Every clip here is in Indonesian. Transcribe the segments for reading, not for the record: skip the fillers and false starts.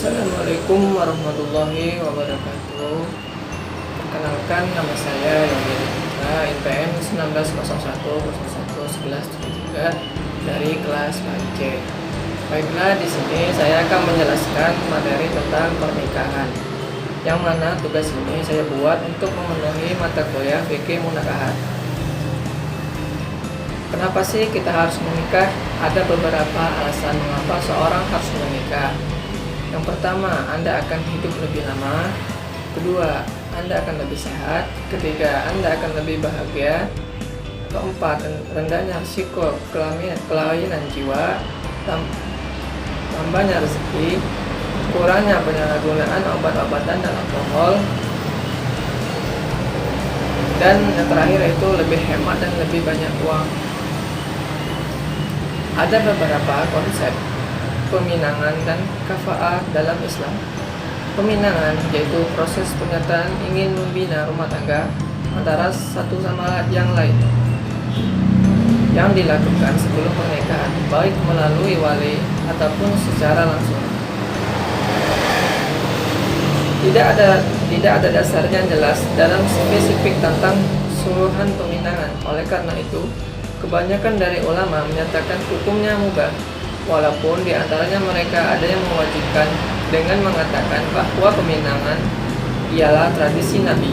Assalamualaikum warahmatullahi wabarakatuh. Perkenalkan, nama saya Yogi Putra, NPM 1901011173 dari kelas 4C. Baiklah, di sini saya akan menjelaskan materi tentang pernikahan, yang mana tugas ini saya buat untuk memenuhi mata kuliah fikih munakahat. Kenapa sih kita harus menikah? Ada beberapa alasan mengapa seorang harus menikah. Yang pertama, Anda akan hidup lebih lama. Kedua, Anda akan lebih sehat. Ketiga, Anda akan lebih bahagia. Keempat, rendahnya risiko kelainan jiwa. Tambahnya rezeki. Kurangnya penyalahgunaan obat-obatan dan alkohol. Dan yang terakhir itu lebih hemat dan lebih banyak uang. Ada beberapa konsep peminangan dan kafa'ah dalam Islam. Peminangan yaitu proses pernyataan ingin membina rumah tangga antara satu sama yang lain, yang dilakukan sebelum pernikahan, baik melalui wali ataupun secara langsung. Tidak ada dasarnya jelas dalam spesifik tentang suruhan peminangan. Oleh karena itu, kebanyakan dari ulama menyatakan hukumnya mubah, walaupun di antaranya mereka ada yang mewajibkan dengan mengatakan bahwa peminangan ialah tradisi Nabi.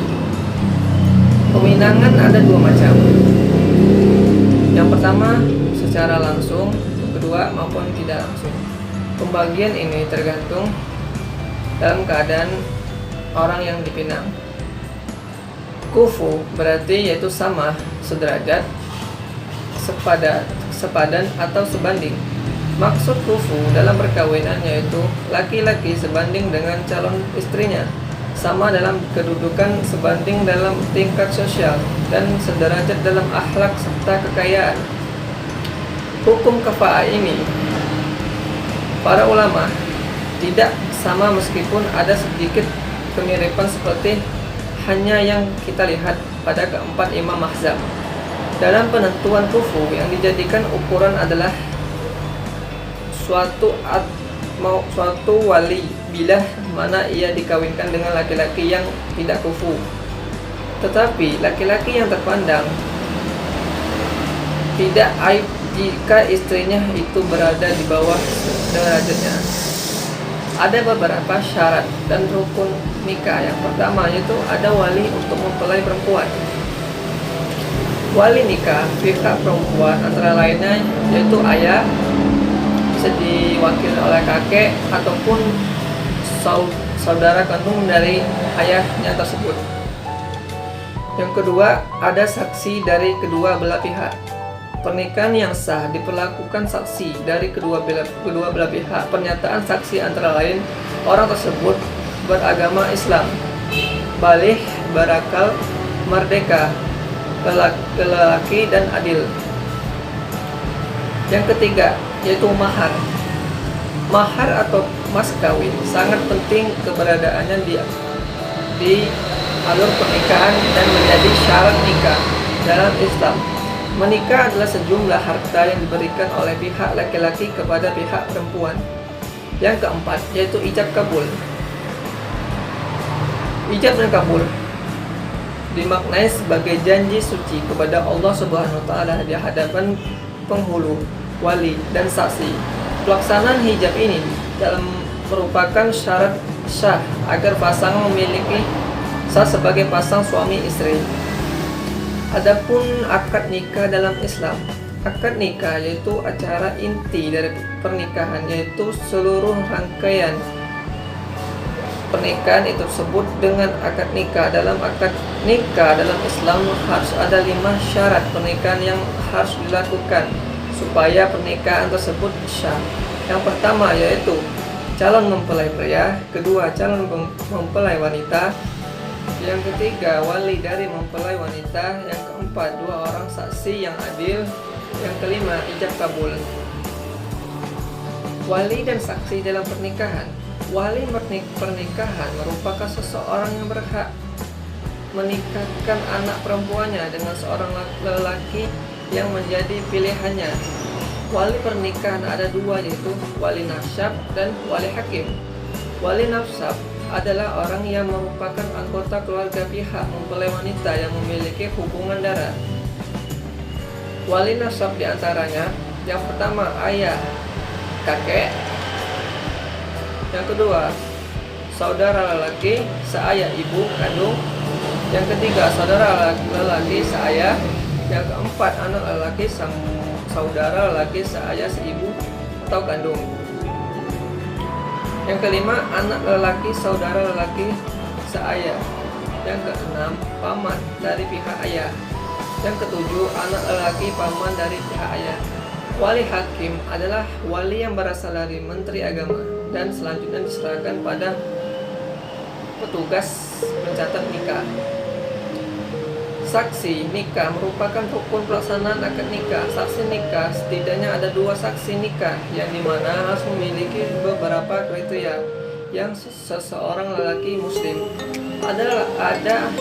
Peminangan ada dua macam. Yang pertama secara langsung, kedua maupun tidak langsung. Pembagian ini tergantung dalam keadaan orang yang dipinang. Kufu berarti yaitu sama, sederajat, sepadan atau sebanding. Maksud kufu dalam perkawinan yaitu laki-laki sebanding dengan calon istrinya, sama dalam kedudukan, sebanding dalam tingkat sosial, dan sederajat dalam akhlak serta kekayaan. Hukum kafa'ah ini para ulama tidak sama, meskipun ada sedikit kemiripan seperti hanya yang kita lihat pada keempat imam mazhab. Dalam penentuan kufu yang dijadikan ukuran adalah suatu wali bila mana ia dikawinkan dengan laki-laki yang tidak kufu. Tetapi laki-laki yang terpandang tidak aib jika istrinya itu berada di bawah derajatnya. Ada beberapa syarat dan rukun nikah. Yang pertama yaitu ada wali untuk mempelai perempuan. Wali nikah pihak perempuan antara lainnya yaitu ayah, bisa diwakili oleh kakek ataupun saudara kandung dari ayahnya tersebut. Yang kedua, ada saksi dari kedua belah pihak. Pernikahan yang sah diperlakukan saksi dari kedua belah pihak. Pernyataan saksi antara lain orang tersebut beragama Islam, baligh, berakal, merdeka, lelaki dan adil. Yang ketiga yaitu mahar. Mahar atau mas kawin sangat penting keberadaannya di alur pernikahan dan menjadi syarat nikah dalam Islam. Menikah adalah sejumlah harta yang diberikan oleh pihak laki-laki kepada pihak perempuan. Yang keempat yaitu ijab kabul. Ijab dan kabul dimaknai sebagai janji suci kepada Allah Subhanahu wa taala di hadapan penghulu, wali, dan saksi. Pelaksanaan hijab ini dalam merupakan syarat sah agar pasangan memiliki sah sebagai pasang suami istri. Adapun akad nikah dalam Islam, akad nikah yaitu acara inti dari pernikahan, yaitu seluruh rangkaian pernikahan itu disebut dengan akad nikah. Dalam akad nikah dalam Islam harus ada 5 syarat pernikahan yang harus dilakukan supaya pernikahan tersebut syah. Yang pertama yaitu calon mempelai pria, kedua calon mempelai wanita, yang ketiga wali dari mempelai wanita, yang keempat 2 orang saksi yang adil, yang kelima ijab kabul. Wali dan saksi dalam pernikahan. Wali pernikahan merupakan seseorang yang berhak menikahkan anak perempuannya dengan seorang lelaki yang menjadi pilihannya. Wali pernikahan ada 2, yaitu wali nasyab dan wali hakim. Wali nasab adalah orang yang merupakan anggota keluarga pihak mempelai wanita yang memiliki hubungan darah. Wali nasab diantaranya yang pertama ayah, kakek. Yang kedua saudara lelaki seayah ibu kandung. Yang ketiga saudara lelaki seayah. Yang keempat anak lelaki saudara lelaki seayah seibu atau kandung. Yang kelima anak lelaki saudara lelaki seayah. Yang keenam paman dari pihak ayah. Yang ketujuh anak lelaki paman dari pihak ayah. Wali hakim adalah wali yang berasal dari Menteri Agama dan selanjutnya diserahkan pada petugas pencatat nikah. Saksi nikah merupakan rukun pelaksanaan akad nikah. Saksi nikah setidaknya ada 2 saksi nikah yang dimana harus memiliki beberapa kriteria yang seseorang lelaki muslim adalah ada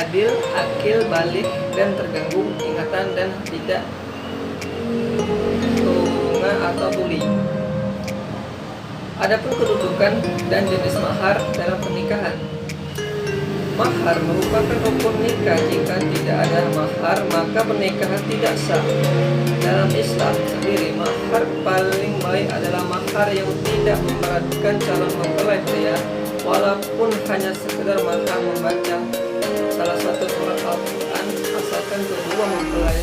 adil, akil, balik, dan terganggu ingatan dan tidak tunga atau tuli. Adapun kedudukan dan jenis mahar dalam pernikahan. Mahar merupakan rukun nikah. Jika tidak ada mahar, maka pernikahan tidak sah. Dalam Islam sendiri, mahar paling baik adalah mahar yang tidak memberatkan calon mempelai pria, walaupun hanya sekedar mahar membaca salah satu surat Al-Quran, asalkan kedua mempelai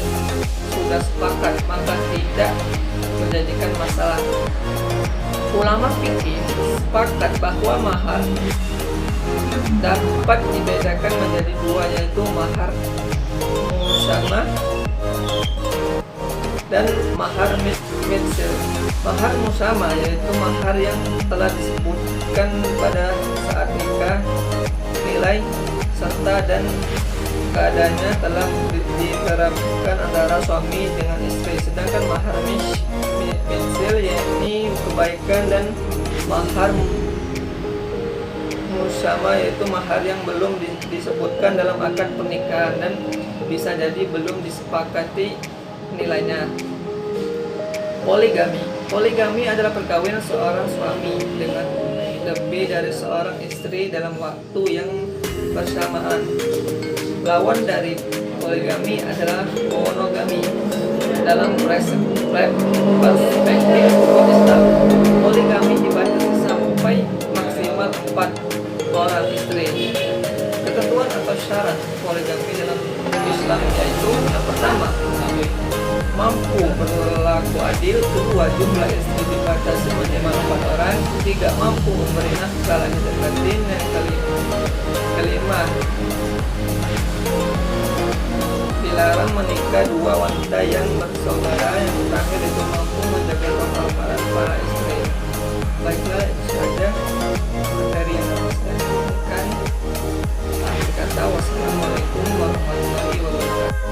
sudah sepakat, maka tidak menjadikan masalah. Ulama fikih sepakat bahwa mahar dapat dibedakan menjadi 2, yaitu mahar musamah dan mahar mitsil. Mahar musamah yaitu mahar yang telah disebutkan pada saat nikah, nilai serta dan keadaannya telah diterapkan antara suami dengan istri. Sedangkan mahar mitsil yakni kebaikan, dan mahar musamah yaitu mahar yang belum disebutkan dalam akad pernikahan dan bisa jadi belum disepakati nilainya. Poligami adalah perkawinan seorang suami dengan lebih dari seorang istri dalam waktu yang bersamaan. Lawan dari poligami adalah monogami. Dalam perspektif Islam, poligami dibatasi sampai maksimal 4 orang istri. Ketentuan atau syarat poligami dalam Islam yaitu yang pertama, mampu berlaku adil. Kedua, jumlah istri dibatasi minimal 4 orang. Ketiga, mampu memberi nafkah lahir dan batin. Yang kelima, dilarang menikah 2 wanita yang